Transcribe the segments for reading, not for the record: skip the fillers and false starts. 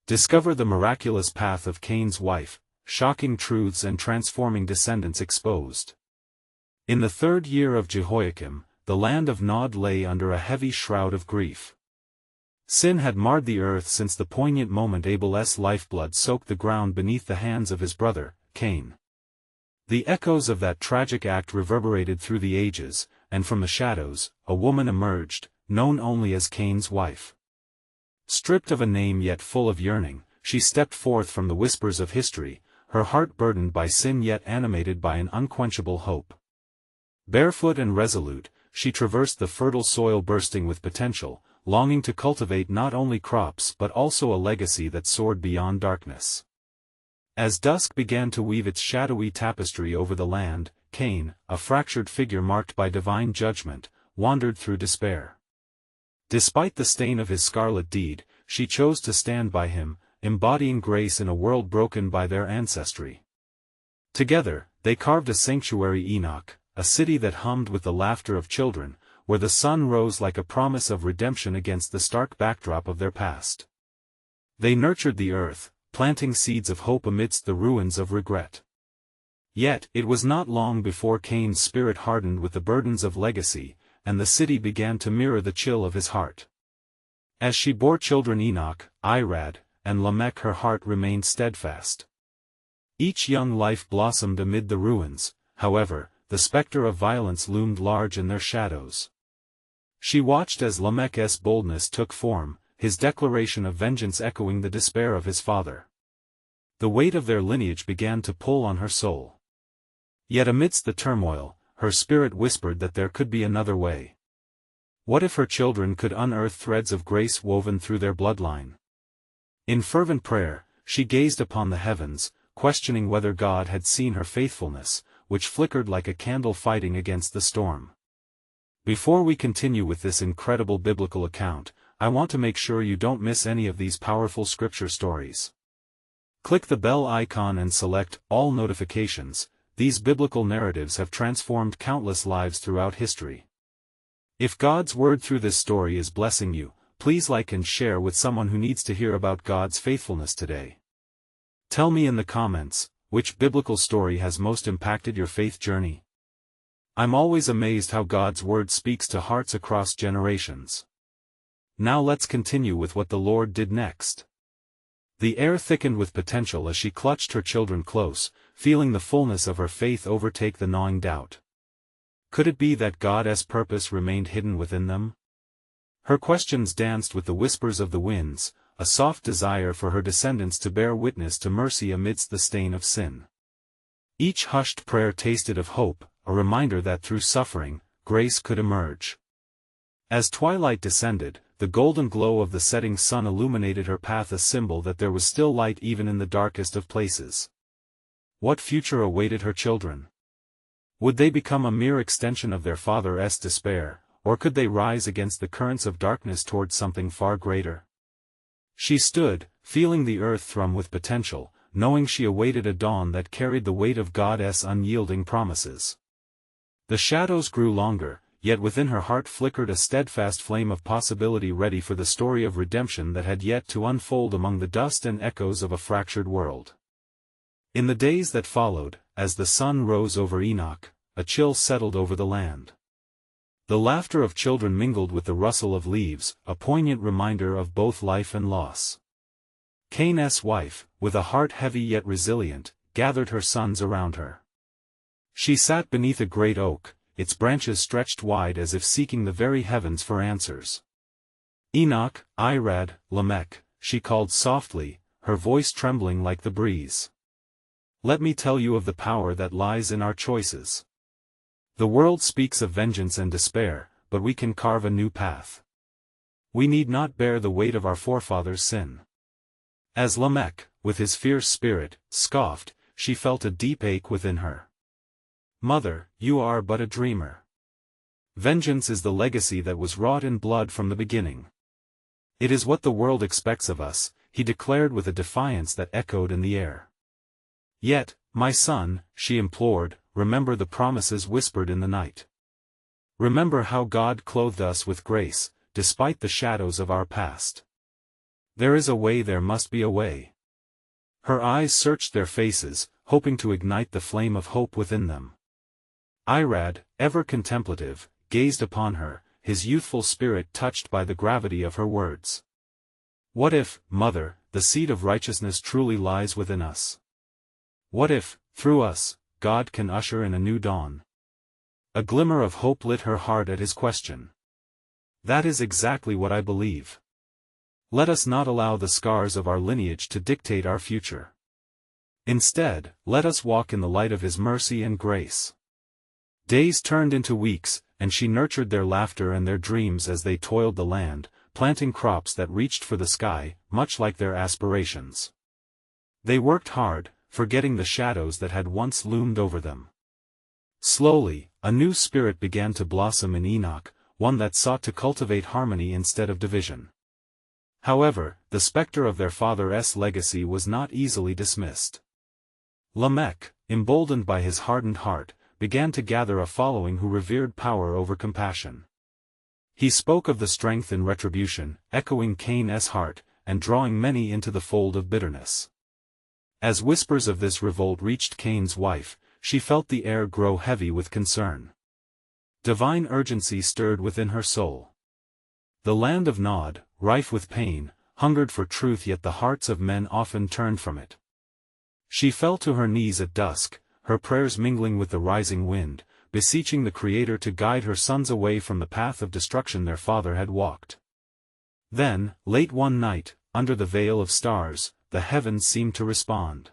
Discover the miraculous path of Cain's wife, shocking truths and transforming descendants exposed. In the 3rd year of Jehoiakim, the land of Nod lay under a heavy shroud of grief. Sin had marred the earth since the poignant moment Abel's lifeblood soaked the ground beneath the hands of his brother, Cain. The echoes of that tragic act reverberated through the ages, and from the shadows, a woman emerged, known only as Cain's wife. Stripped of a name yet full of yearning, she stepped forth from the whispers of history, her heart burdened by sin yet animated by an unquenchable hope. Barefoot and resolute, she traversed the fertile soil bursting with potential, longing to cultivate not only crops but also a legacy that soared beyond darkness. As dusk began to weave its shadowy tapestry over the land, Cain, a fractured figure marked by divine judgment, wandered through despair. Despite the stain of his scarlet deed, she chose to stand by him, embodying grace in a world broken by their ancestry. Together, they carved a sanctuary Enoch, a city that hummed with the laughter of children, where the sun rose like a promise of redemption against the stark backdrop of their past. They nurtured the earth, planting seeds of hope amidst the ruins of regret. Yet, it was not long before Cain's spirit hardened with the burdens of legacy, and the city began to mirror the chill of his heart. As she bore children Enoch, Irad, and Lamech, her heart remained steadfast. Each young life blossomed amid the ruins, however, the specter of violence loomed large in their shadows. She watched as Lamech's boldness took form, his declaration of vengeance echoing the despair of his father. The weight of their lineage began to pull on her soul. Yet amidst the turmoil, her spirit whispered that there could be another way. What if her children could unearth threads of grace woven through their bloodline? In fervent prayer, she gazed upon the heavens, questioning whether God had seen her faithfulness, which flickered like a candle fighting against the storm. Before we continue with this incredible biblical account, I want to make sure you don't miss any of these powerful scripture stories. Click the bell icon and select All Notifications. These biblical narratives have transformed countless lives throughout history. If God's word through this story is blessing you, please like and share with someone who needs to hear about God's faithfulness today. Tell me in the comments, which biblical story has most impacted your faith journey? I'm always amazed how God's word speaks to hearts across generations. Now let's continue with what the Lord did next. The air thickened with potential as she clutched her children close, feeling the fullness of her faith overtake the gnawing doubt. Could it be that God's purpose remained hidden within them? Her questions danced with the whispers of the winds, a soft desire for her descendants to bear witness to mercy amidst the stain of sin. Each hushed prayer tasted of hope, a reminder that through suffering, grace could emerge. As twilight descended, the golden glow of the setting sun illuminated her path, a symbol that there was still light even in the darkest of places. What future awaited her children? Would they become a mere extension of their father's despair, or could they rise against the currents of darkness toward something far greater? She stood, feeling the earth thrum with potential, knowing she awaited a dawn that carried the weight of God's unyielding promises. The shadows grew longer, yet within her heart flickered a steadfast flame of possibility, ready for the story of redemption that had yet to unfold among the dust and echoes of a fractured world. In the days that followed, as the sun rose over Enoch, a chill settled over the land. The laughter of children mingled with the rustle of leaves, a poignant reminder of both life and loss. Cain's wife, with a heart heavy yet resilient, gathered her sons around her. She sat beneath a great oak, its branches stretched wide as if seeking the very heavens for answers. Enoch, Irad, Lamech, she called softly, her voice trembling like the breeze. Let me tell you of the power that lies in our choices. The world speaks of vengeance and despair, but we can carve a new path. We need not bear the weight of our forefathers' sin. As Lamech, with his fierce spirit, scoffed, she felt a deep ache within her. Mother, you are but a dreamer. Vengeance is the legacy that was wrought in blood from the beginning. It is what the world expects of us, he declared with a defiance that echoed in the air. Yet, my son, she implored, remember the promises whispered in the night. Remember how God clothed us with grace, despite the shadows of our past. There is a way, there must be a way. Her eyes searched their faces, hoping to ignite the flame of hope within them. Irad, ever contemplative, gazed upon her, his youthful spirit touched by the gravity of her words. What if, Mother, the seed of righteousness truly lies within us? What if, through us, God can usher in a new dawn? A glimmer of hope lit her heart at his question. That is exactly what I believe. Let us not allow the scars of our lineage to dictate our future. Instead, let us walk in the light of His mercy and grace. Days turned into weeks, and she nurtured their laughter and their dreams as they toiled the land, planting crops that reached for the sky, much like their aspirations. They worked hard, forgetting the shadows that had once loomed over them. Slowly, a new spirit began to blossom in Enoch, one that sought to cultivate harmony instead of division. However, the specter of their father's legacy was not easily dismissed. Lamech, emboldened by his hardened heart, began to gather a following who revered power over compassion. He spoke of the strength in retribution, echoing Cain's heart, and drawing many into the fold of bitterness. As whispers of this revolt reached Cain's wife, she felt the air grow heavy with concern. Divine urgency stirred within her soul. The land of Nod, rife with pain, hungered for truth, yet the hearts of men often turned from it. She fell to her knees at dusk, her prayers mingling with the rising wind, beseeching the Creator to guide her sons away from the path of destruction their father had walked. Then, late one night, under the veil of stars, the heavens seemed to respond.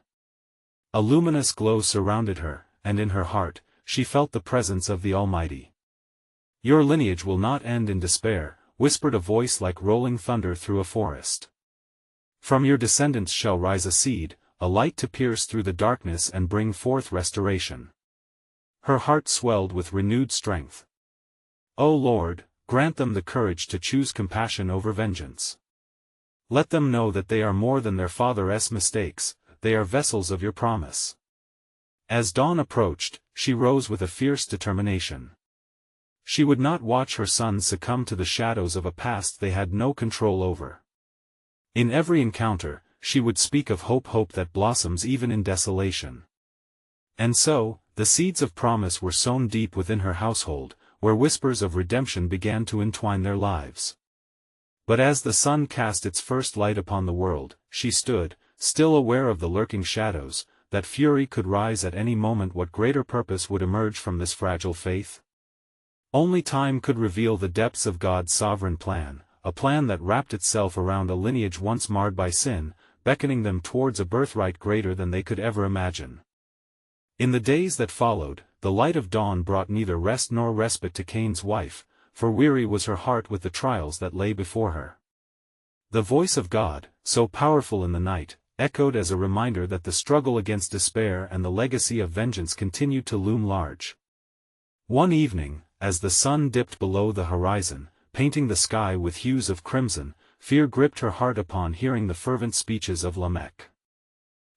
A luminous glow surrounded her, and in her heart, she felt the presence of the Almighty. Your lineage will not end in despair, whispered a voice like rolling thunder through a forest. From your descendants shall rise a seed, a light to pierce through the darkness and bring forth restoration. Her heart swelled with renewed strength. O Lord, grant them the courage to choose compassion over vengeance. Let them know that they are more than their father's mistakes, they are vessels of your promise. As dawn approached, she rose with a fierce determination. She would not watch her sons succumb to the shadows of a past they had no control over. In every encounter, she would speak of hope that blossoms even in desolation. And so, the seeds of promise were sown deep within her household, where whispers of redemption began to entwine their lives. But as the sun cast its first light upon the world, she stood, still aware of the lurking shadows, that fury could rise at any moment. What greater purpose would emerge from this fragile faith? Only time could reveal the depths of God's sovereign plan, a plan that wrapped itself around a lineage once marred by sin, beckoning them towards a birthright greater than they could ever imagine. In the days that followed, the light of dawn brought neither rest nor respite to Cain's wife, for weary was her heart with the trials that lay before her. The voice of God, so powerful in the night, echoed as a reminder that the struggle against despair and the legacy of vengeance continued to loom large. One evening, as the sun dipped below the horizon, painting the sky with hues of crimson, fear gripped her heart upon hearing the fervent speeches of Lamech.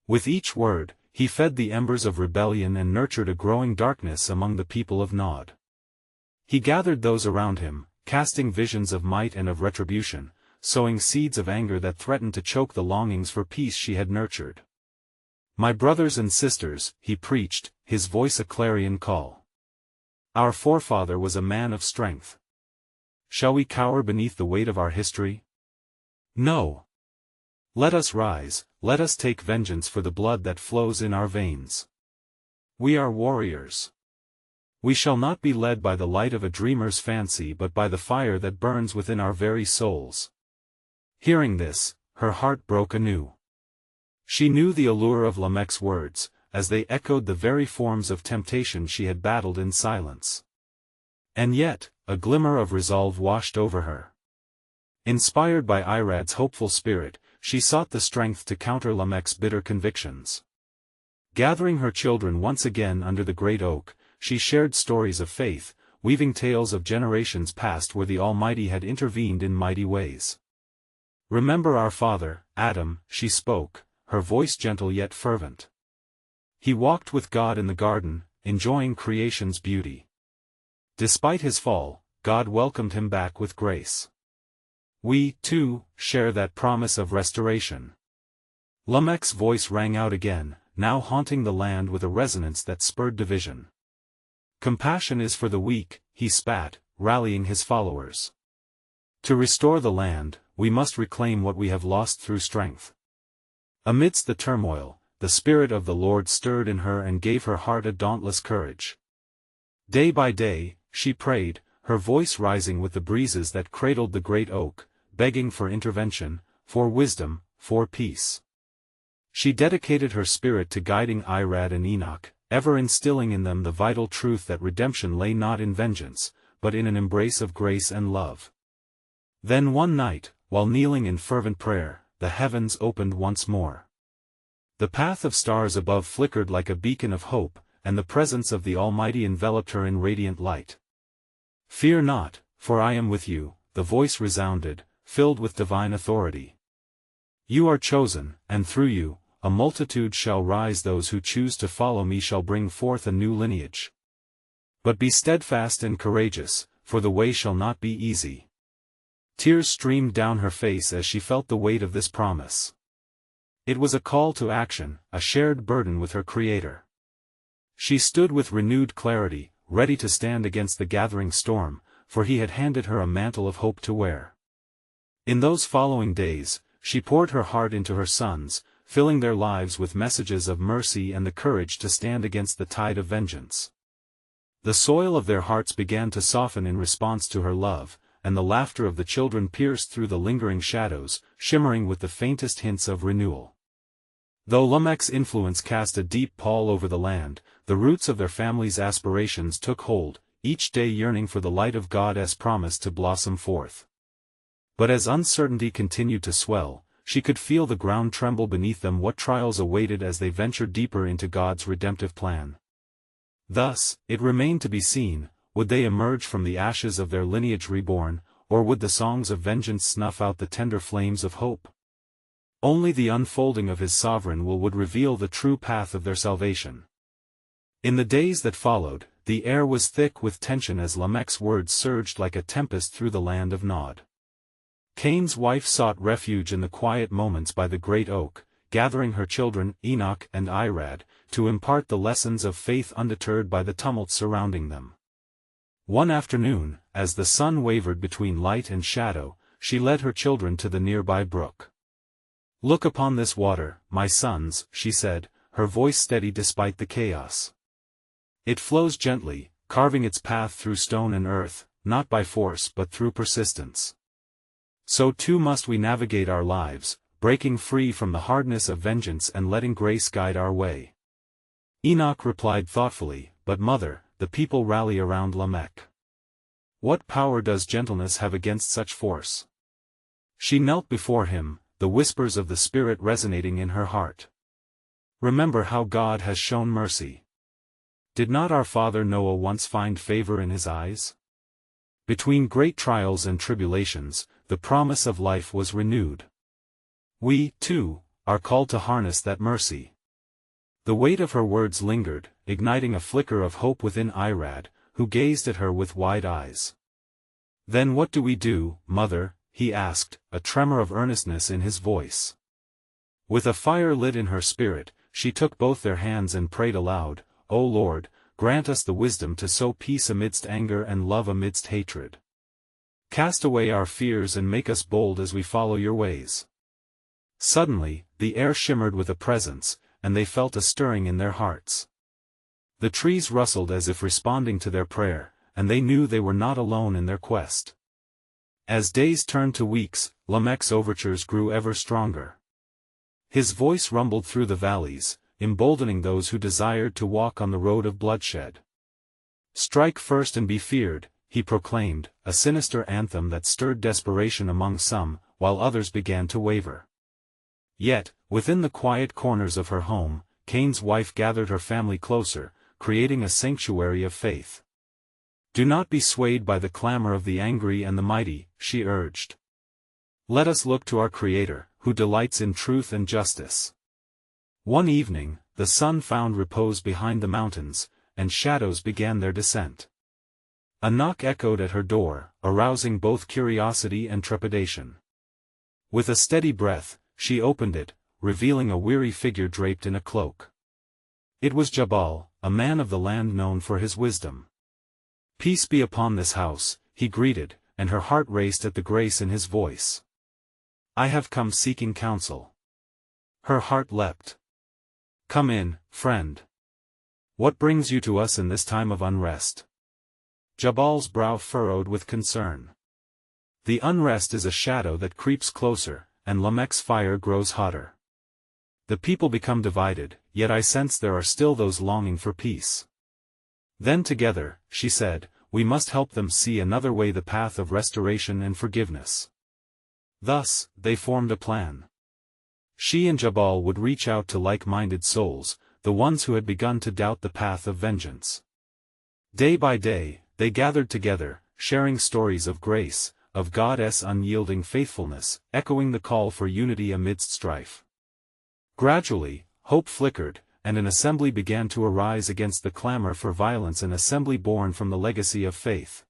With each word, he fed the embers of rebellion and nurtured a growing darkness among the people of Nod. He gathered those around him, casting visions of might and of retribution, sowing seeds of anger that threatened to choke the longings for peace she had nurtured. My brothers and sisters, he preached, his voice a clarion call. Our forefather was a man of strength. Shall we cower beneath the weight of our history? No. Let us rise, let us take vengeance for the blood that flows in our veins. We are warriors. We shall not be led by the light of a dreamer's fancy but by the fire that burns within our very souls. Hearing this, her heart broke anew. She knew the allure of Lamech's words, as they echoed the very forms of temptation she had battled in silence. And yet, a glimmer of resolve washed over her. Inspired by Irad's hopeful spirit, she sought the strength to counter Lamech's bitter convictions. Gathering her children once again under the great oak, she shared stories of faith, weaving tales of generations past where the Almighty had intervened in mighty ways. Remember our father, Adam, she spoke, her voice gentle yet fervent. He walked with God in the garden, enjoying creation's beauty. Despite his fall, God welcomed him back with grace. We, too, share that promise of restoration. Lamech's voice rang out again, now haunting the land with a resonance that spurred division. Compassion is for the weak, he spat, rallying his followers. To restore the land, we must reclaim what we have lost through strength. Amidst the turmoil, the Spirit of the Lord stirred in her and gave her heart a dauntless courage. Day by day, she prayed, her voice rising with the breezes that cradled the great oak, begging for intervention, for wisdom, for peace. She dedicated her spirit to guiding Irad and Enoch, ever instilling in them the vital truth that redemption lay not in vengeance, but in an embrace of grace and love. Then one night, while kneeling in fervent prayer, the heavens opened once more. The path of stars above flickered like a beacon of hope, and the presence of the Almighty enveloped her in radiant light. "Fear not, for I am with you," the voice resounded, filled with divine authority. "You are chosen, and through you, a multitude shall rise. Those who choose to follow me shall bring forth a new lineage. But be steadfast and courageous, for the way shall not be easy." Tears streamed down her face as she felt the weight of this promise. It was a call to action, a shared burden with her Creator. She stood with renewed clarity, ready to stand against the gathering storm, for he had handed her a mantle of hope to wear. In those following days, she poured her heart into her sons, filling their lives with messages of mercy and the courage to stand against the tide of vengeance. The soil of their hearts began to soften in response to her love, and the laughter of the children pierced through the lingering shadows, shimmering with the faintest hints of renewal. Though Lamech's influence cast a deep pall over the land, the roots of their family's aspirations took hold, each day yearning for the light of God as promised to blossom forth. But as uncertainty continued to swell, she could feel the ground tremble beneath them. What trials awaited as they ventured deeper into God's redemptive plan? Thus, it remained to be seen, would they emerge from the ashes of their lineage reborn, or would the songs of vengeance snuff out the tender flames of hope? Only the unfolding of his sovereign will would reveal the true path of their salvation. In the days that followed, the air was thick with tension as Lamech's words surged like a tempest through the land of Nod. Cain's wife sought refuge in the quiet moments by the great oak, gathering her children, Enoch and Irad, to impart the lessons of faith undeterred by the tumult surrounding them. One afternoon, as the sun wavered between light and shadow, she led her children to the nearby brook. "Look upon this water, my sons," she said, her voice steady despite the chaos. "It flows gently, carving its path through stone and earth, not by force but through persistence. So too must we navigate our lives, breaking free from the hardness of vengeance and letting grace guide our way." Enoch replied thoughtfully, "But mother, the people rally around Lamech. What power does gentleness have against such force?" She knelt before him, the whispers of the Spirit resonating in her heart. "Remember how God has shown mercy. Did not our father Noah once find favor in his eyes? Between great trials and tribulations, the promise of life was renewed. We, too, are called to harness that mercy." The weight of her words lingered, igniting a flicker of hope within Irad, who gazed at her with wide eyes. "Then what do we do, mother?" he asked, a tremor of earnestness in his voice. With a fire lit in her spirit, she took both their hands and prayed aloud, "O Lord, grant us the wisdom to sow peace amidst anger and love amidst hatred. Cast away our fears and make us bold as we follow your ways." Suddenly, the air shimmered with a presence, and they felt a stirring in their hearts. The trees rustled as if responding to their prayer, and they knew they were not alone in their quest. As days turned to weeks, Lamech's overtures grew ever stronger. His voice rumbled through the valleys, emboldening those who desired to walk on the road of bloodshed. "Strike first and be feared," he proclaimed, a sinister anthem that stirred desperation among some, while others began to waver. Yet, within the quiet corners of her home, Cain's wife gathered her family closer, creating a sanctuary of faith. "Do not be swayed by the clamor of the angry and the mighty," she urged. "Let us look to our Creator, who delights in truth and justice." One evening, the sun found repose behind the mountains, and shadows began their descent. A knock echoed at her door, arousing both curiosity and trepidation. With a steady breath, she opened it, revealing a weary figure draped in a cloak. It was Jabal, a man of the land known for his wisdom. "Peace be upon this house," he greeted, and her heart raced at the grace in his voice. "I have come seeking counsel." Her heart leapt. "Come in, friend. What brings you to us in this time of unrest?" Jabal's brow furrowed with concern. "The unrest is a shadow that creeps closer, and Lamech's fire grows hotter. The people become divided, yet I sense there are still those longing for peace. Then together," she said, "we must help them see another way, the path of restoration and forgiveness." Thus, they formed a plan. She and Jabal would reach out to like-minded souls, the ones who had begun to doubt the path of vengeance. Day by day, they gathered together, sharing stories of grace, of God's unyielding faithfulness, echoing the call for unity amidst strife. Gradually, hope flickered, and an assembly began to arise against the clamor for violence, an assembly born from the legacy of faith.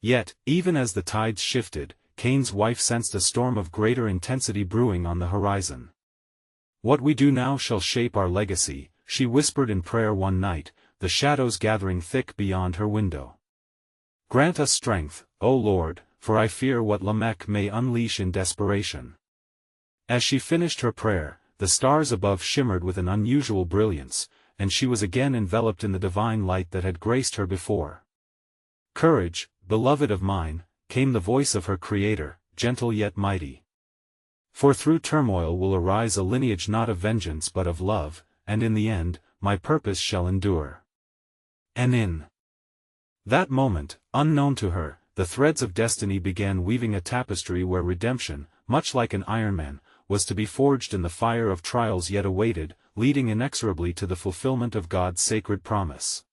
Yet, even as the tides shifted, Cain's wife sensed a storm of greater intensity brewing on the horizon. "What we do now shall shape our legacy," she whispered in prayer one night, the shadows gathering thick beyond her window. "Grant us strength, O Lord, for I fear what Lamech may unleash in desperation." As she finished her prayer, the stars above shimmered with an unusual brilliance, and she was again enveloped in the divine light that had graced her before. "Courage, beloved of mine," came the voice of her Creator, gentle yet mighty. "For through turmoil will arise a lineage not of vengeance but of love, and in the end, my purpose shall endure." And in that moment, unknown to her, the threads of destiny began weaving a tapestry where redemption, much like an ironman, was to be forged in the fire of trials yet awaited, leading inexorably to the fulfillment of God's sacred promise.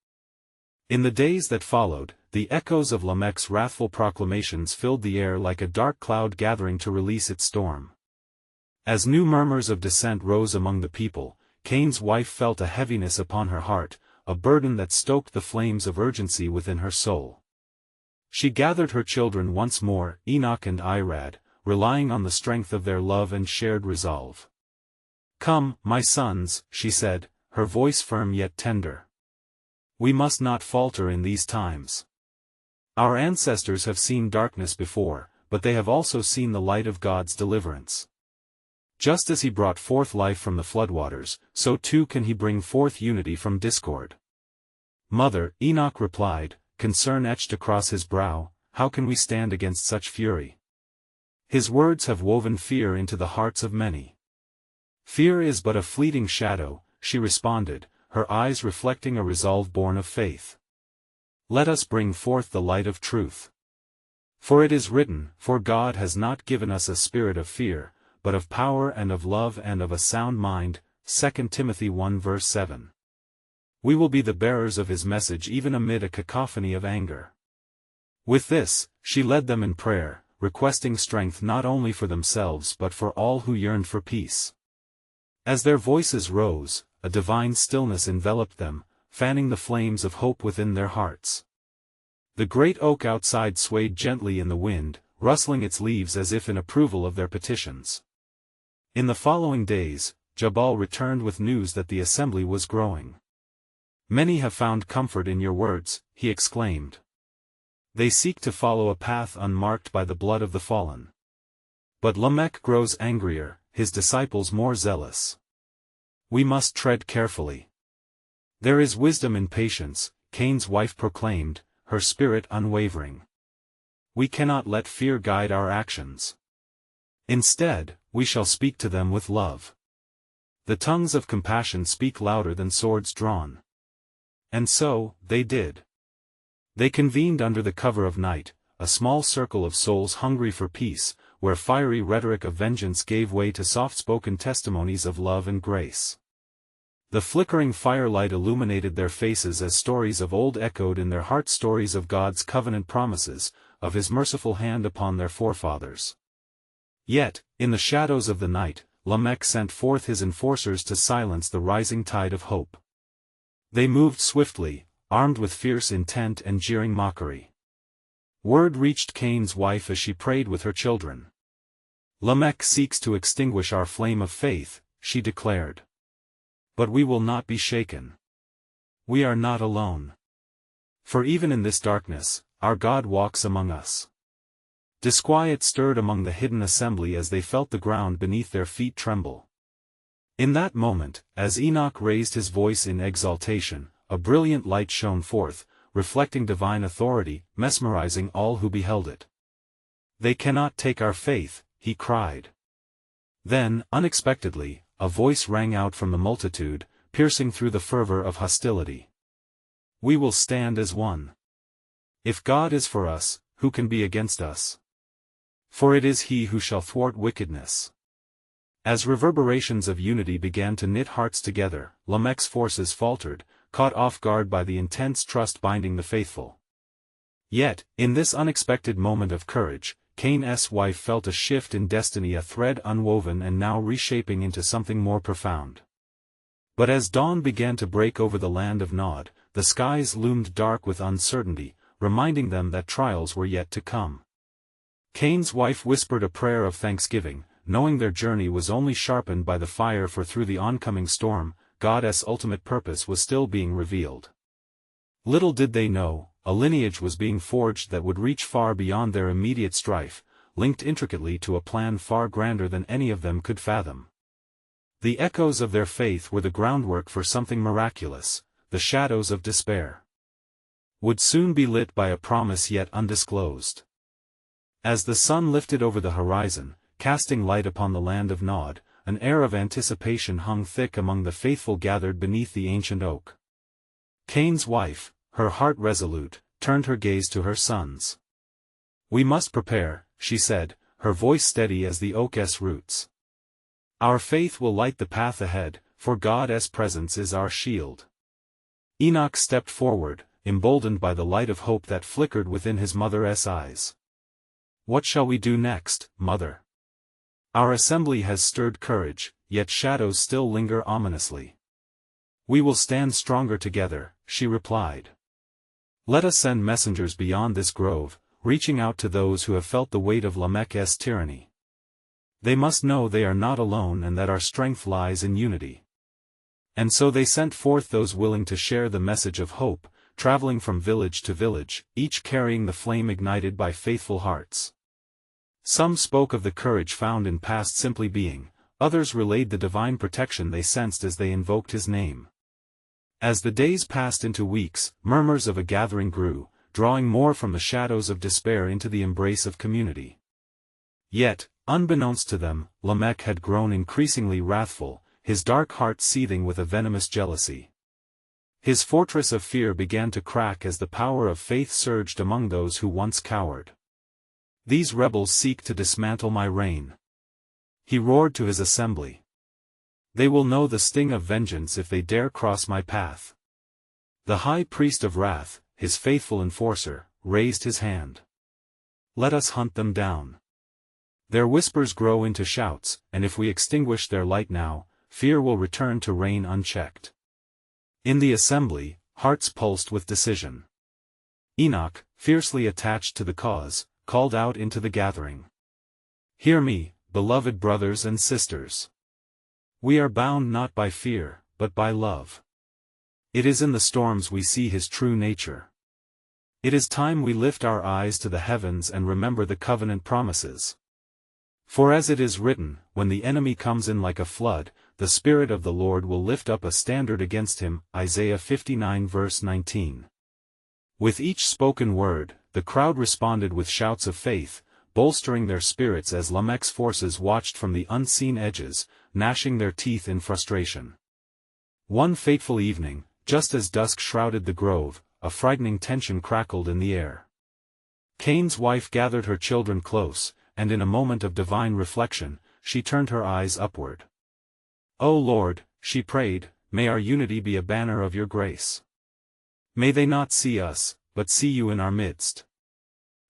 In the days that followed, the echoes of Lamech's wrathful proclamations filled the air like a dark cloud gathering to release its storm. As new murmurs of dissent rose among the people, Cain's wife felt a heaviness upon her heart, a burden that stoked the flames of urgency within her soul. She gathered her children once more, Enoch and Irad, relying on the strength of their love and shared resolve. "Come, my sons," she said, her voice firm yet tender. "We must not falter in these times. Our ancestors have seen darkness before, but they have also seen the light of God's deliverance. Just as he brought forth life from the floodwaters, so too can he bring forth unity from discord." "Mother," Enoch replied, concern etched across his brow, "how can we stand against such fury? His words have woven fear into the hearts of many." "Fear is but a fleeting shadow," she responded, her eyes reflecting a resolve born of faith. "Let us bring forth the light of truth. For it is written, for God has not given us a spirit of fear, but of power and of love and of a sound mind." 2 Timothy 1 verse 7. We will be the bearers of his message even amid a cacophony of anger. With this, she led them in prayer, requesting strength not only for themselves but for all who yearned for peace. As their voices rose, a divine stillness enveloped them, fanning the flames of hope within their hearts. The great oak outside swayed gently in the wind, rustling its leaves as if in approval of their petitions. In the following days, Jabal returned with news that the assembly was growing. "Many have found comfort in your words," he exclaimed. "They seek to follow a path unmarked by the blood of the fallen. But Lamech grows angrier, his disciples more zealous. We must tread carefully. There is wisdom in patience," Cain's wife proclaimed, her spirit unwavering. "We cannot let fear guide our actions. Instead, we shall speak to them with love. The tongues of compassion speak louder than swords drawn." And so, they did. They convened under the cover of night, a small circle of souls hungry for peace, where fiery rhetoric of vengeance gave way to soft-spoken testimonies of love and grace. The flickering firelight illuminated their faces as stories of old echoed in their hearts, stories of God's covenant promises, of his merciful hand upon their forefathers. Yet, in the shadows of the night, Lamech sent forth his enforcers to silence the rising tide of hope. They moved swiftly, armed with fierce intent and jeering mockery. Word reached Cain's wife as she prayed with her children. "Lamech seeks to extinguish our flame of faith," she declared. "But we will not be shaken. We are not alone. For even in this darkness, our God walks among us." Disquiet stirred among the hidden assembly as they felt the ground beneath their feet tremble. In that moment, as Enoch raised his voice in exaltation, a brilliant light shone forth, reflecting divine authority, mesmerizing all who beheld it. "They cannot take our faith," he cried. Then, unexpectedly, a voice rang out from the multitude, piercing through the fervor of hostility. "We will stand as one. If God is for us, who can be against us? For it is he who shall thwart wickedness." As reverberations of unity began to knit hearts together, Lamech's forces faltered, caught off guard by the intense trust binding the faithful. Yet, in this unexpected moment of courage, Cain's wife felt a shift in destiny, a thread unwoven and now reshaping into something more profound. But as dawn began to break over the land of Nod, the skies loomed dark with uncertainty, reminding them that trials were yet to come. Cain's wife whispered a prayer of thanksgiving, knowing their journey was only sharpened by the fire, for through the oncoming storm, God's ultimate purpose was still being revealed. Little did they know, a lineage was being forged that would reach far beyond their immediate strife, linked intricately to a plan far grander than any of them could fathom. The echoes of their faith were the groundwork for something miraculous. The shadows of despair would soon be lit by a promise yet undisclosed. As the sun lifted over the horizon, casting light upon the land of Nod, an air of anticipation hung thick among the faithful gathered beneath the ancient oak. Cain's wife, her heart resolute, turned her gaze to her sons. "We must prepare," she said, her voice steady as the oak's roots. "Our faith will light the path ahead, for God's presence is our shield." Enoch stepped forward, emboldened by the light of hope that flickered within his mother's eyes. "What shall we do next, Mother? Our assembly has stirred courage, yet shadows still linger ominously." "We will stand stronger together," she replied. "Let us send messengers beyond this grove, reaching out to those who have felt the weight of Lamech's tyranny. They must know they are not alone and that our strength lies in unity." And so they sent forth those willing to share the message of hope, traveling from village to village, each carrying the flame ignited by faithful hearts. Some spoke of the courage found in past simply being, others relayed the divine protection they sensed as they invoked his name. As the days passed into weeks, murmurs of a gathering grew, drawing more from the shadows of despair into the embrace of community. Yet, unbeknownst to them, Lamech had grown increasingly wrathful, his dark heart seething with a venomous jealousy. His fortress of fear began to crack as the power of faith surged among those who once cowered. "These rebels seek to dismantle my reign," he roared to his assembly. "They will know the sting of vengeance if they dare cross my path." The high priest of wrath, his faithful enforcer, raised his hand. "Let us hunt them down. Their whispers grow into shouts, and if we extinguish their light now, fear will return to reign unchecked." In the assembly, hearts pulsed with decision. Enoch, fiercely attached to the cause, called out into the gathering. "Hear me, beloved brothers and sisters. We are bound not by fear, but by love. It is in the storms we see his true nature. It is time we lift our eyes to the heavens and remember the covenant promises. For as it is written, when the enemy comes in like a flood, the Spirit of the Lord will lift up a standard against him." Isaiah 59 verse 19. With each spoken word, the crowd responded with shouts of faith, bolstering their spirits as Lamech's forces watched from the unseen edges, gnashing their teeth in frustration. One fateful evening, just as dusk shrouded the grove, a frightening tension crackled in the air. Cain's wife gathered her children close, and in a moment of divine reflection, she turned her eyes upward. "O Lord," she prayed, "may our unity be a banner of your grace. May they not see us, but see you in our midst."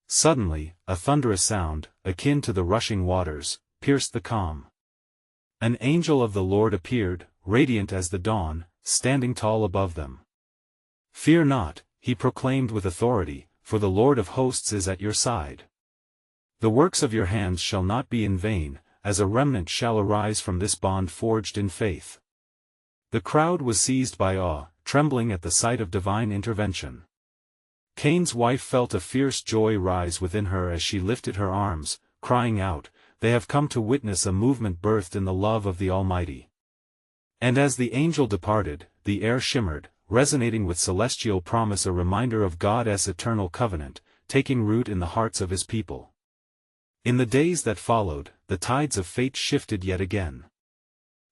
Suddenly, a thunderous sound, akin to the rushing waters, pierced the calm. An angel of the Lord appeared, radiant as the dawn, standing tall above them. "Fear not," he proclaimed with authority, "for the Lord of hosts is at your side. The works of your hands shall not be in vain, as a remnant shall arise from this bond forged in faith." The crowd was seized by awe, trembling at the sight of divine intervention. Cain's wife felt a fierce joy rise within her as she lifted her arms, crying out, "They have come to witness a movement birthed in the love of the Almighty." And as the angel departed, the air shimmered, resonating with celestial promise, a reminder of God's eternal covenant, taking root in the hearts of his people. In the days that followed, the tides of fate shifted yet again.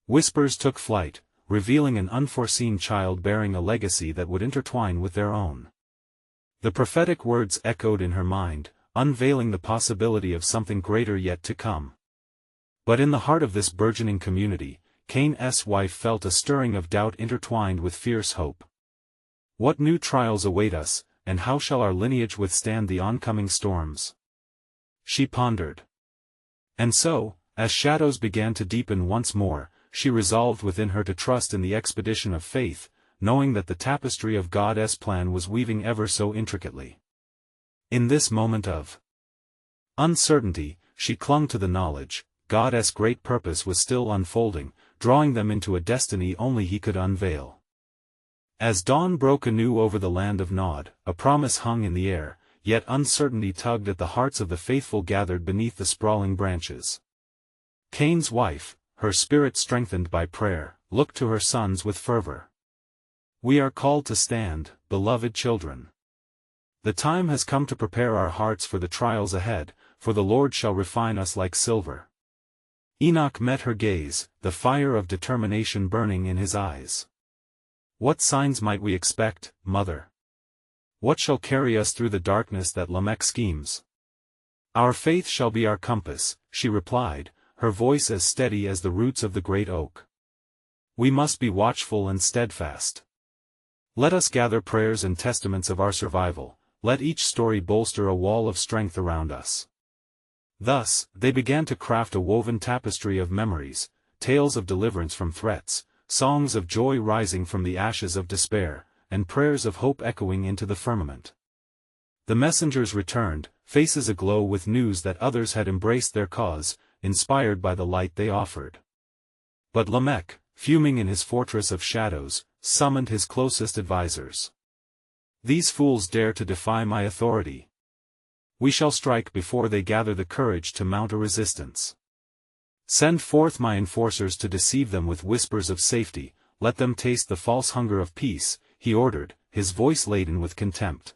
Whispers took flight, revealing an unforeseen child bearing a legacy that would intertwine with their own. The prophetic words echoed in her mind, unveiling the possibility of something greater yet to come. But in the heart of this burgeoning community, Cain's wife felt a stirring of doubt intertwined with fierce hope. What new trials await us, and how shall our lineage withstand the oncoming storms? She pondered. And so, as shadows began to deepen once more, she resolved within her to trust in the expedition of faith, knowing that the tapestry of God's plan was weaving ever so intricately. In this moment of uncertainty, she clung to the knowledge, God's great purpose was still unfolding, drawing them into a destiny only He could unveil. As dawn broke anew over the land of Nod, a promise hung in the air, yet uncertainty tugged at the hearts of the faithful gathered beneath the sprawling branches. Cain's wife, her spirit strengthened by prayer, looked to her sons with fervor. "We are called to stand, beloved children. The time has come to prepare our hearts for the trials ahead, for the Lord shall refine us like silver." Enoch met her gaze, the fire of determination burning in his eyes. "What signs might we expect, mother? What shall carry us through the darkness that Lamech schemes?" "Our faith shall be our compass," she replied, her voice as steady as the roots of the great oak. "We must be watchful and steadfast. Let us gather prayers and testaments of our survival, let each story bolster a wall of strength around us." Thus, they began to craft a woven tapestry of memories, tales of deliverance from threats, songs of joy rising from the ashes of despair, and prayers of hope echoing into the firmament. The messengers returned, faces aglow with news that others had embraced their cause, inspired by the light they offered. But Lamech, fuming in his fortress of shadows, summoned his closest advisers. "These fools dare to defy my authority. We shall strike before they gather the courage to mount a resistance. Send forth my enforcers to deceive them with whispers of safety, let them taste the false hunger of peace," he ordered, his voice laden with contempt.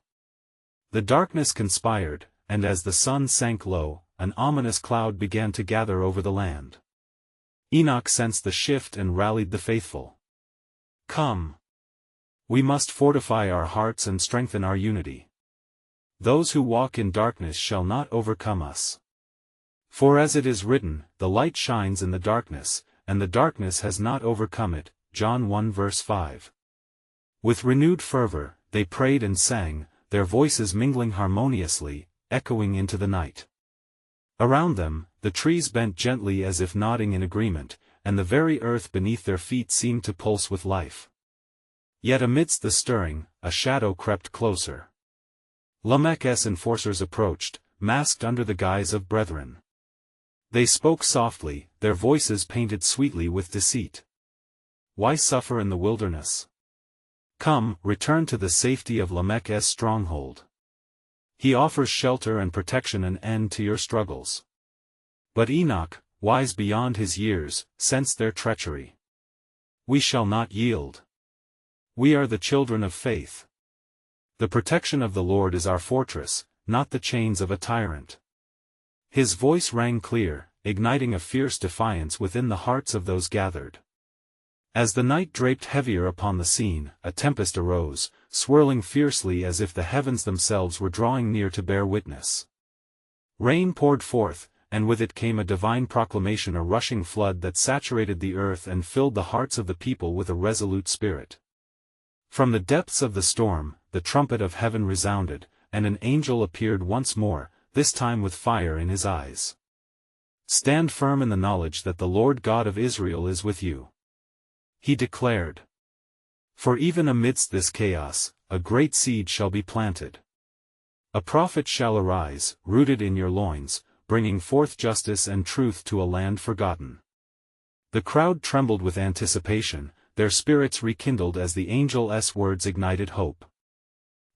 The darkness conspired, and as the sun sank low, an ominous cloud began to gather over the land. Enoch sensed the shift and rallied the faithful. "Come. We must fortify our hearts and strengthen our unity. Those who walk in darkness shall not overcome us. For as it is written, the light shines in the darkness, and the darkness has not overcome it." John 1 verse 5. With renewed fervor, they prayed and sang, their voices mingling harmoniously, echoing into the night. Around them, the trees bent gently as if nodding in agreement, and the very earth beneath their feet seemed to pulse with life. Yet amidst the stirring, a shadow crept closer. Lamech's enforcers approached, masked under the guise of brethren. They spoke softly, their voices painted sweetly with deceit. "Why suffer in the wilderness? Come, return to the safety of Lamech's stronghold. He offers shelter and protection, an end to your struggles." But Enoch, wise beyond his years, sensed their treachery. "We shall not yield. We are the children of faith. The protection of the Lord is our fortress, not the chains of a tyrant." His voice rang clear, igniting a fierce defiance within the hearts of those gathered. As the night draped heavier upon the scene, a tempest arose, swirling fiercely as if the heavens themselves were drawing near to bear witness. Rain poured forth, and with it came a divine proclamation, a rushing flood that saturated the earth and filled the hearts of the people with a resolute spirit. From the depths of the storm, the trumpet of heaven resounded, and an angel appeared once more, this time with fire in his eyes. "Stand firm in the knowledge that the Lord God of Israel is with you," he declared. "For even amidst this chaos, a great seed shall be planted. A prophet shall arise, rooted in your loins, bringing forth justice and truth to a land forgotten. The crowd trembled with anticipation, their spirits rekindled as the angel's words ignited hope.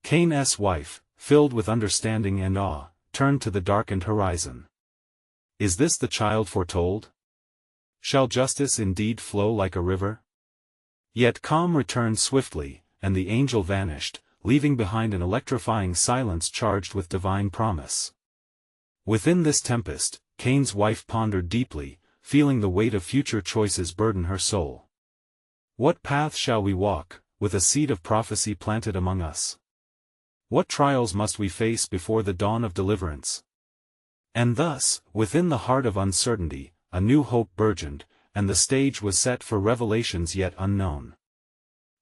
Cain's wife, filled with understanding and awe, turned to the darkened horizon. Is this the child foretold? Shall justice indeed flow like a river? Yet calm returned swiftly, and the angel vanished, leaving behind an electrifying silence charged with divine promise. Within this tempest, Cain's wife pondered deeply, feeling the weight of future choices burden her soul. What path shall we walk, with a seed of prophecy planted among us? What trials must we face before the dawn of deliverance? And thus, within the heart of uncertainty, a new hope burgeoned, and the stage was set for revelations yet unknown.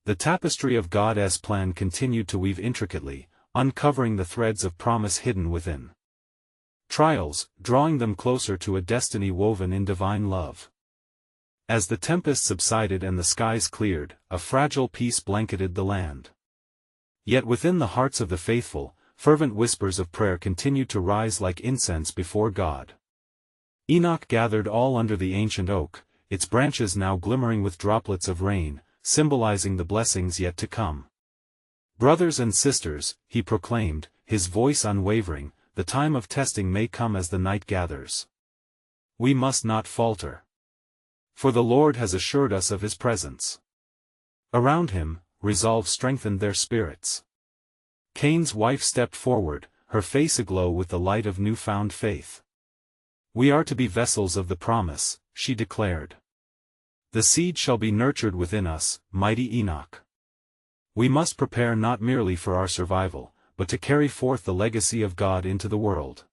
The tapestry of God's plan continued to weave intricately, uncovering the threads of promise hidden within. Trials, drawing them closer to a destiny woven in divine love. As the tempest subsided and the skies cleared, a fragile peace blanketed the land. Yet within the hearts of the faithful, fervent whispers of prayer continued to rise like incense before God. Enoch gathered all under the ancient oak, its branches now glimmering with droplets of rain, symbolizing the blessings yet to come. Brothers and sisters, he proclaimed, his voice unwavering, the time of testing may come as the night gathers. We must not falter. For the Lord has assured us of his presence. Around him, resolve strengthened their spirits. Cain's wife stepped forward, her face aglow with the light of newfound faith. We are to be vessels of the promise, she declared. The seed shall be nurtured within us, mighty Enoch. We must prepare not merely for our survival, but to carry forth the legacy of God into the world.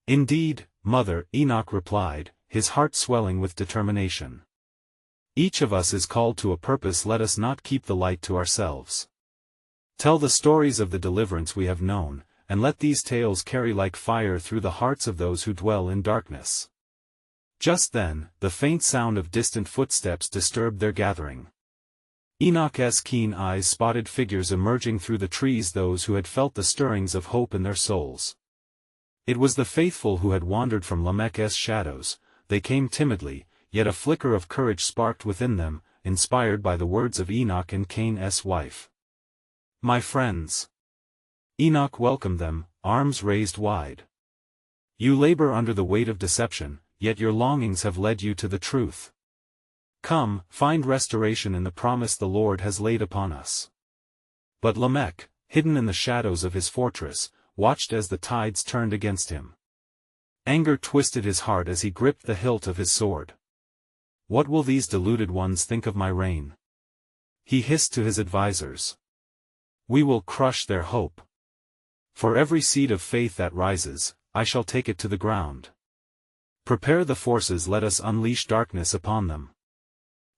Indeed, Mother, Enoch replied, his heart swelling with determination. Each of us is called to a purpose. Let us not keep the light to ourselves. Tell the stories of the deliverance we have known, and let these tales carry like fire through the hearts of those who dwell in darkness. Just then, the faint sound of distant footsteps disturbed their gathering. Enoch's keen eyes spotted figures emerging through the trees, those who had felt the stirrings of hope in their souls. It was the faithful who had wandered from Lamech's shadows. They came timidly, yet a flicker of courage sparked within them, inspired by the words of Enoch and Cain's wife. My friends. Enoch welcomed them, arms raised wide. You labor under the weight of deception, yet your longings have led you to the truth. Come, find restoration in the promise the Lord has laid upon us. But Lamech, hidden in the shadows of his fortress, watched as the tides turned against him. Anger twisted his heart as he gripped the hilt of his sword. What will these deluded ones think of my reign? He hissed to his advisers. We will crush their hope. For every seed of faith that rises, I shall take it to the ground. Prepare the forces, let us unleash darkness upon them.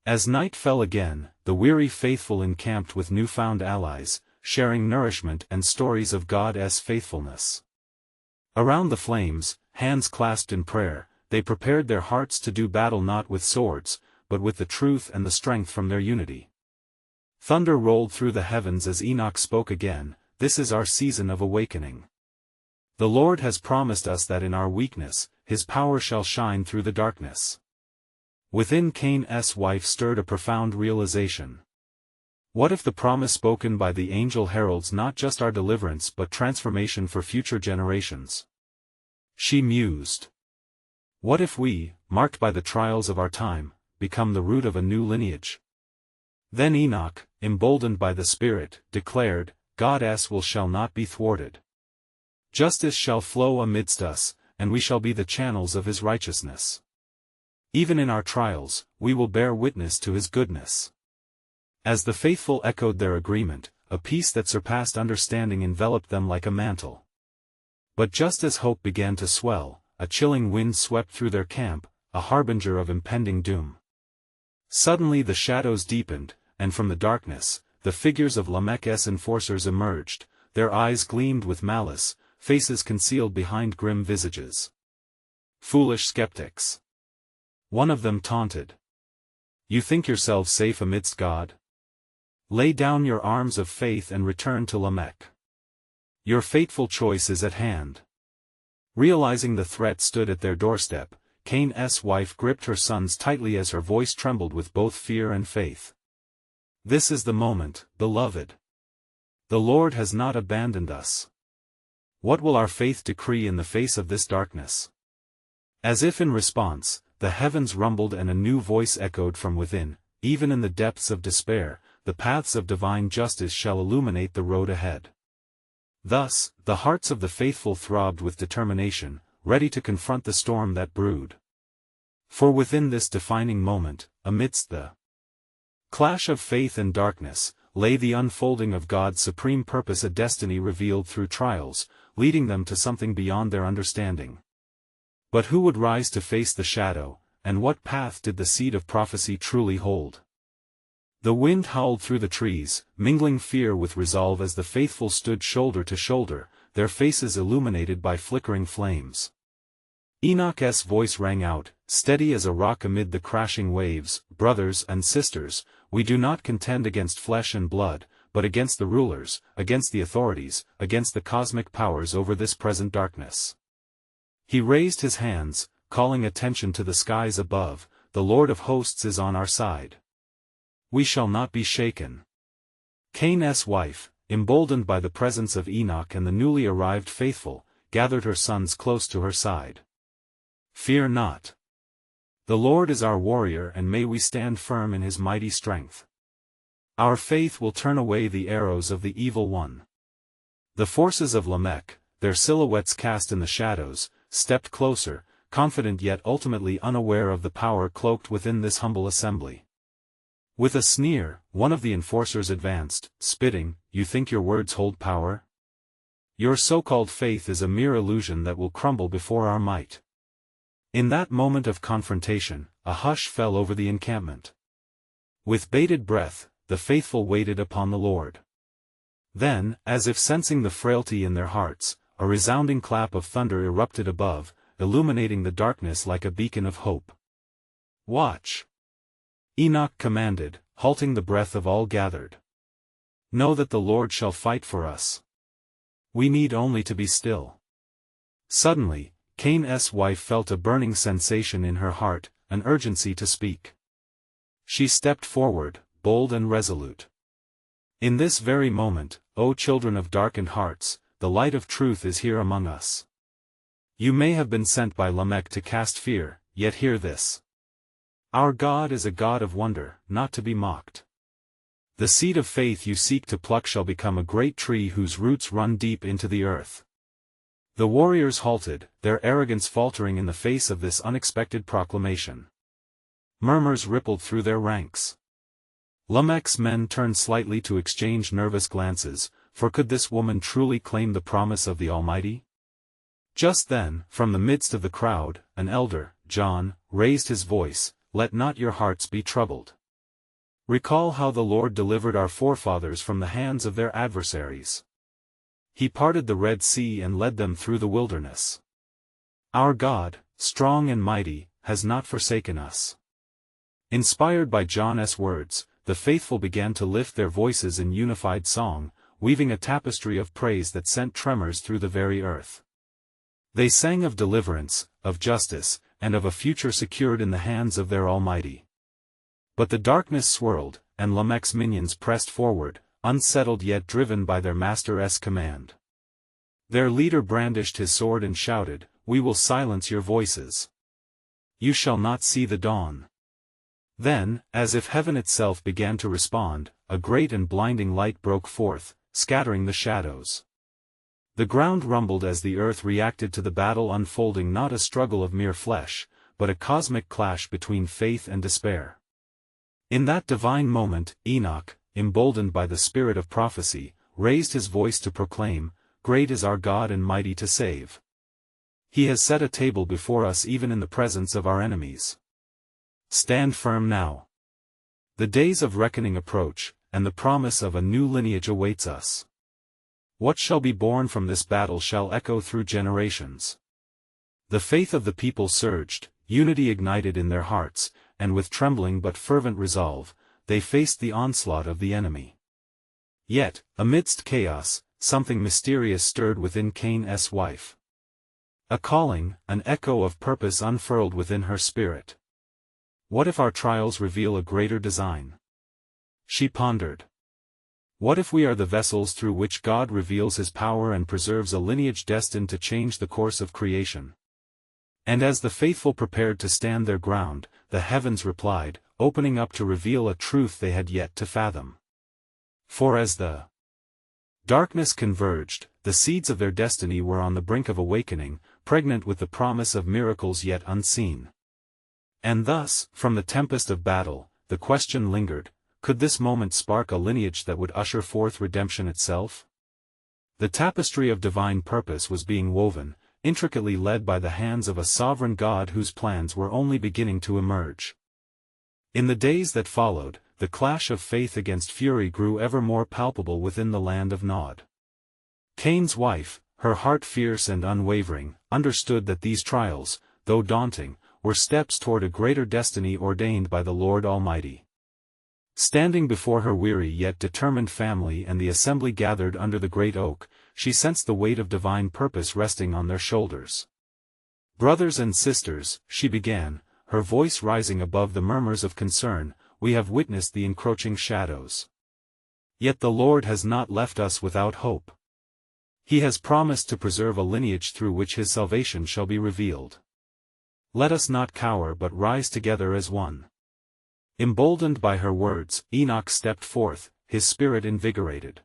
As night fell again, the weary faithful encamped with newfound allies, sharing nourishment and stories of God's faithfulness. Around the flames, hands clasped in prayer, they prepared their hearts to do battle not with swords, but with the truth and the strength from their unity. Thunder rolled through the heavens as Enoch spoke again, this is our season of awakening. The Lord has promised us that in our weakness, his power shall shine through the darkness. Within Cain's wife stirred a profound realization. What if the promise spoken by the angel heralds not just our deliverance but transformation for future generations? She mused. What if we, marked by the trials of our time, become the root of a new lineage? Then Enoch, emboldened by the Spirit, declared, God's will shall not be thwarted. Justice shall flow amidst us, and we shall be the channels of his righteousness. Even in our trials, we will bear witness to his goodness. As the faithful echoed their agreement, a peace that surpassed understanding enveloped them like a mantle. But just as hope began to swell, a chilling wind swept through their camp, a harbinger of impending doom. Suddenly the shadows deepened, and from the darkness, the figures of Lamech's enforcers emerged, their eyes gleamed with malice, faces concealed behind grim visages. Foolish skeptics. One of them taunted. You think yourselves safe amidst God? Lay down your arms of faith and return to Lamech. Your fateful choice is at hand. Realizing the threat stood at their doorstep, Cain's wife gripped her sons tightly as her voice trembled with both fear and faith. This is the moment, beloved. The Lord has not abandoned us. What will our faith decree in the face of this darkness? As if in response, the heavens rumbled and a new voice echoed from within. Even in the depths of despair, the paths of divine justice shall illuminate the road ahead. Thus, the hearts of the faithful throbbed with determination, ready to confront the storm that brewed. For within this defining moment, amidst the clash of faith and darkness, lay the unfolding of God's supreme purpose, a destiny revealed through trials, leading them to something beyond their understanding. But who would rise to face the shadow, and what path did the seed of prophecy truly hold? The wind howled through the trees, mingling fear with resolve as the faithful stood shoulder to shoulder, their faces illuminated by flickering flames. Enoch's voice rang out, steady as a rock amid the crashing waves, "Brothers and sisters, we do not contend against flesh and blood, but against the rulers, against the authorities, against the cosmic powers over this present darkness." He raised his hands, calling attention to the skies above. The Lord of hosts is on our side. We shall not be shaken. Cain's wife, emboldened by the presence of Enoch and the newly arrived faithful, gathered her sons close to her side. Fear not. The Lord is our warrior, and may we stand firm in his mighty strength. Our faith will turn away the arrows of the evil one. The forces of Lamech, their silhouettes cast in the shadows, stepped closer, confident yet ultimately unaware of the power cloaked within this humble assembly. With a sneer, one of the enforcers advanced, spitting, "You think your words hold power? Your so-called faith is a mere illusion that will crumble before our might." In that moment of confrontation, a hush fell over the encampment. With bated breath, the faithful waited upon the Lord. Then, as if sensing the frailty in their hearts, a resounding clap of thunder erupted above, illuminating the darkness like a beacon of hope. "Watch!" Enoch commanded, halting the breath of all gathered. "Know that the Lord shall fight for us. We need only to be still." Suddenly, Cain's wife felt a burning sensation in her heart, an urgency to speak. She stepped forward, bold and resolute. "In this very moment, O children of darkened hearts, the light of truth is here among us. You may have been sent by Lamech to cast fear, yet hear this. Our God is a God of wonder, not to be mocked. The seed of faith you seek to pluck shall become a great tree whose roots run deep into the earth." The warriors halted, their arrogance faltering in the face of this unexpected proclamation. Murmurs rippled through their ranks. Lamech's men turned slightly to exchange nervous glances, for could this woman truly claim the promise of the Almighty? Just then, from the midst of the crowd, an elder, John, raised his voice, "Let not your hearts be troubled. Recall how the Lord delivered our forefathers from the hands of their adversaries. He parted the Red Sea and led them through the wilderness. Our God, strong and mighty, has not forsaken us." Inspired by John's words, the faithful began to lift their voices in unified song, weaving a tapestry of praise that sent tremors through the very earth. They sang of deliverance, of justice, and of a future secured in the hands of their Almighty. But the darkness swirled, and Lamech's minions pressed forward, unsettled yet driven by their master's command. Their leader brandished his sword and shouted, "We will silence your voices. You shall not see the dawn." Then, as if heaven itself began to respond, a great and blinding light broke forth, scattering the shadows. The ground rumbled as the earth reacted to the battle unfolding, not a struggle of mere flesh, but a cosmic clash between faith and despair. In that divine moment, Enoch, emboldened by the spirit of prophecy, raised his voice to proclaim, "Great is our God and mighty to save. He has set a table before us even in the presence of our enemies. Stand firm now. The days of reckoning approach, and the promise of a new lineage awaits us. What shall be born from this battle shall echo through generations." The faith of the people surged, unity ignited in their hearts, and with trembling but fervent resolve, they faced the onslaught of the enemy. Yet, amidst chaos, something mysterious stirred within Cain's wife. A calling, an echo of purpose unfurled within her spirit. What if our trials reveal a greater design? She pondered. What if we are the vessels through which God reveals His power and preserves a lineage destined to change the course of creation? And as the faithful prepared to stand their ground, the heavens replied, opening up to reveal a truth they had yet to fathom. For as the darkness converged, the seeds of their destiny were on the brink of awakening, pregnant with the promise of miracles yet unseen. And thus, from the tempest of battle, the question lingered, could this moment spark a lineage that would usher forth redemption itself? The tapestry of divine purpose was being woven, intricately led by the hands of a sovereign God whose plans were only beginning to emerge. In the days that followed, the clash of faith against fury grew ever more palpable within the land of Nod. Cain's wife, her heart fierce and unwavering, understood that these trials, though daunting, were steps toward a greater destiny ordained by the Lord Almighty. Standing before her weary yet determined family and the assembly gathered under the great oak, she sensed the weight of divine purpose resting on their shoulders. Brothers and sisters, she began, her voice rising above the murmurs of concern, we have witnessed the encroaching shadows. Yet the Lord has not left us without hope. He has promised to preserve a lineage through which His salvation shall be revealed. Let us not cower but rise together as one. Emboldened by her words, Enoch stepped forth, his spirit invigorated.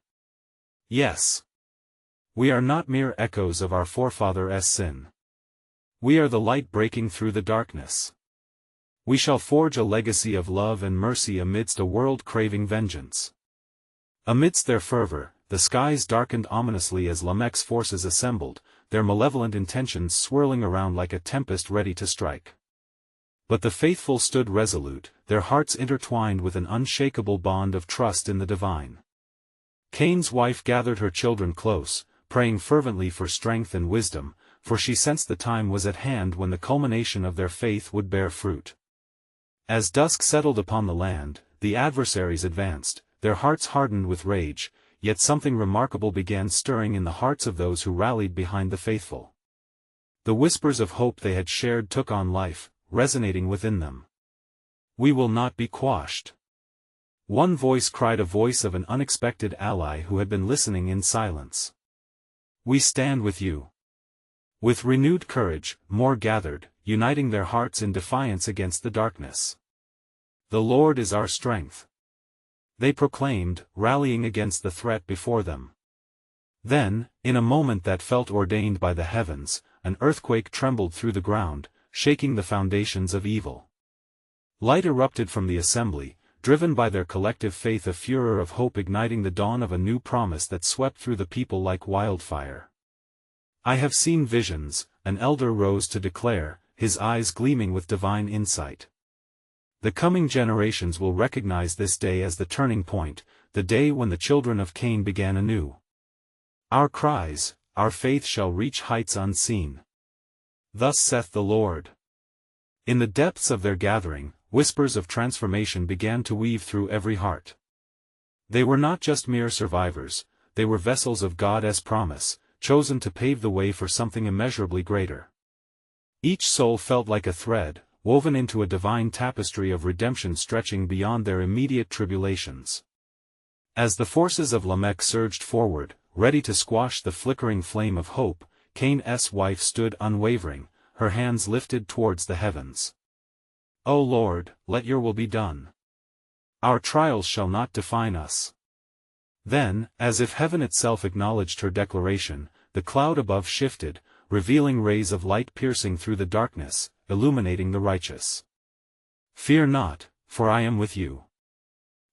Yes. We are not mere echoes of our forefathers' sin. We are the light breaking through the darkness. We shall forge a legacy of love and mercy amidst a world craving vengeance. Amidst their fervor, the skies darkened ominously as Lamech's forces assembled, their malevolent intentions swirling around like a tempest ready to strike. But the faithful stood resolute, their hearts intertwined with an unshakable bond of trust in the divine. Cain's wife gathered her children close, praying fervently for strength and wisdom, for she sensed the time was at hand when the culmination of their faith would bear fruit. As dusk settled upon the land, the adversaries advanced, their hearts hardened with rage, yet something remarkable began stirring in the hearts of those who rallied behind the faithful. The whispers of hope they had shared took on life, resonating within them. We will not be quashed. One voice cried, a voice of an unexpected ally who had been listening in silence. We stand with you. With renewed courage, more gathered, uniting their hearts in defiance against the darkness. The Lord is our strength. They proclaimed, rallying against the threat before them. Then, in a moment that felt ordained by the heavens, an earthquake trembled through the ground, shaking the foundations of evil. Light erupted from the assembly, driven by their collective faith, a furor of hope igniting the dawn of a new promise that swept through the people like wildfire. I have seen visions, an elder rose to declare, his eyes gleaming with divine insight. The coming generations will recognize this day as the turning point, the day when the children of Cain began anew. Our cries, our faith shall reach heights unseen. Thus saith the Lord. In the depths of their gathering, whispers of transformation began to weave through every heart. They were not just mere survivors, they were vessels of God's promise, chosen to pave the way for something immeasurably greater. Each soul felt like a thread, woven into a divine tapestry of redemption stretching beyond their immediate tribulations. As the forces of Lamech surged forward, ready to squash the flickering flame of hope, Cain's wife stood unwavering, her hands lifted towards the heavens. O Lord, let your will be done. Our trials shall not define us. Then, as if heaven itself acknowledged her declaration, the cloud above shifted, revealing rays of light piercing through the darkness, illuminating the righteous. Fear not, for I am with you.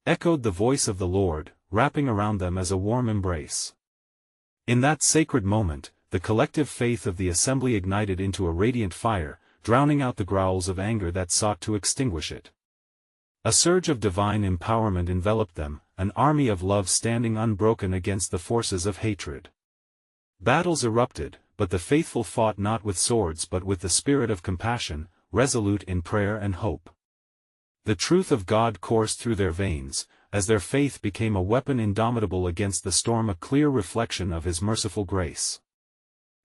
Echoed the voice of the Lord, wrapping around them as a warm embrace. In that sacred moment, the collective faith of the assembly ignited into a radiant fire, drowning out the growls of anger that sought to extinguish it. A surge of divine empowerment enveloped them, an army of love standing unbroken against the forces of hatred. Battles erupted, but the faithful fought not with swords but with the spirit of compassion, resolute in prayer and hope. The truth of God coursed through their veins, as their faith became a weapon indomitable against the storm, a clear reflection of his merciful grace.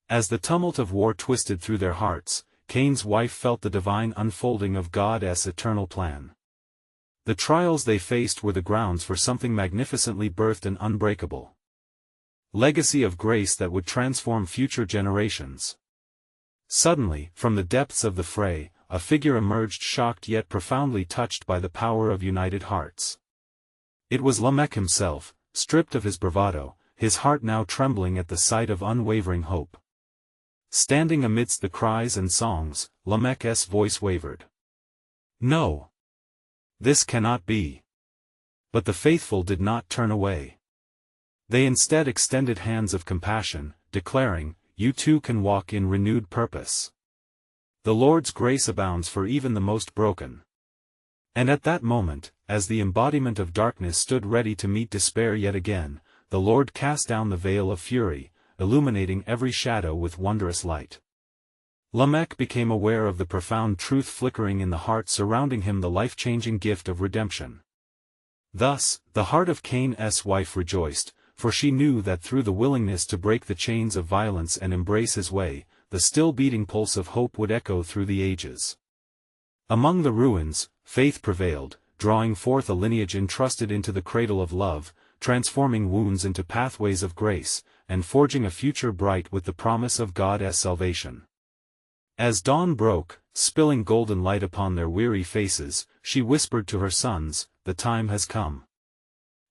As the tumult of war twisted through their hearts, Cain's wife felt the divine unfolding of God's eternal plan. The trials they faced were the grounds for something magnificently birthed and unbreakable. Legacy of grace that would transform future generations. Suddenly, from the depths of the fray, a figure emerged, shocked yet profoundly touched by the power of united hearts. It was Lamech himself, stripped of his bravado, his heart now trembling at the sight of unwavering hope. Standing amidst the cries and songs, Lamech's voice wavered. "No! This cannot be." But the faithful did not turn away. They instead extended hands of compassion, declaring, "You too can walk in renewed purpose. The Lord's grace abounds for even the most broken." And at that moment, as the embodiment of darkness stood ready to meet despair yet again, the Lord cast down the veil of fury, illuminating every shadow with wondrous light. Lamech became aware of the profound truth flickering in the heart surrounding him, the life-changing gift of redemption. Thus, the heart of Cain's wife rejoiced, for she knew that through the willingness to break the chains of violence and embrace his way, the still beating pulse of hope would echo through the ages. Among the ruins, faith prevailed, drawing forth a lineage entrusted into the cradle of love, transforming wounds into pathways of grace, and forging a future bright with the promise of God's salvation. As dawn broke, spilling golden light upon their weary faces, she whispered to her sons, "The time has come.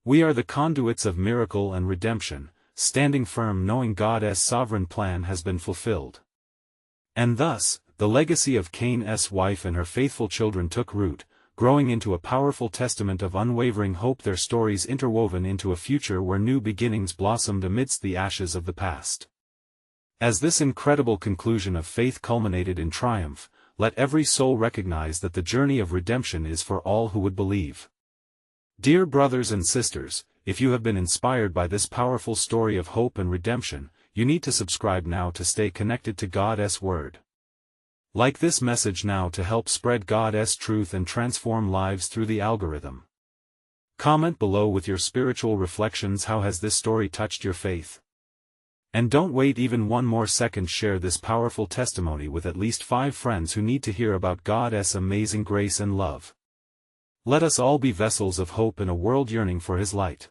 We are the conduits of miracle and redemption, standing firm knowing God's sovereign plan has been fulfilled." And thus, the legacy of Cain's wife and her faithful children took root, growing into a powerful testament of unwavering hope, their stories interwoven into a future where new beginnings blossomed amidst the ashes of the past. As this incredible conclusion of faith culminated in triumph, let every soul recognize that the journey of redemption is for all who would believe. Dear brothers and sisters, if you have been inspired by this powerful story of hope and redemption, you need to subscribe now to stay connected to God's Word. Like this message now to help spread God's truth and transform lives through the algorithm. Comment below with your spiritual reflections. How has this story touched your faith? And don't wait even one more second. Share this powerful testimony with at least 5 friends who need to hear about God's amazing grace and love. Let us all be vessels of hope in a world yearning for His light.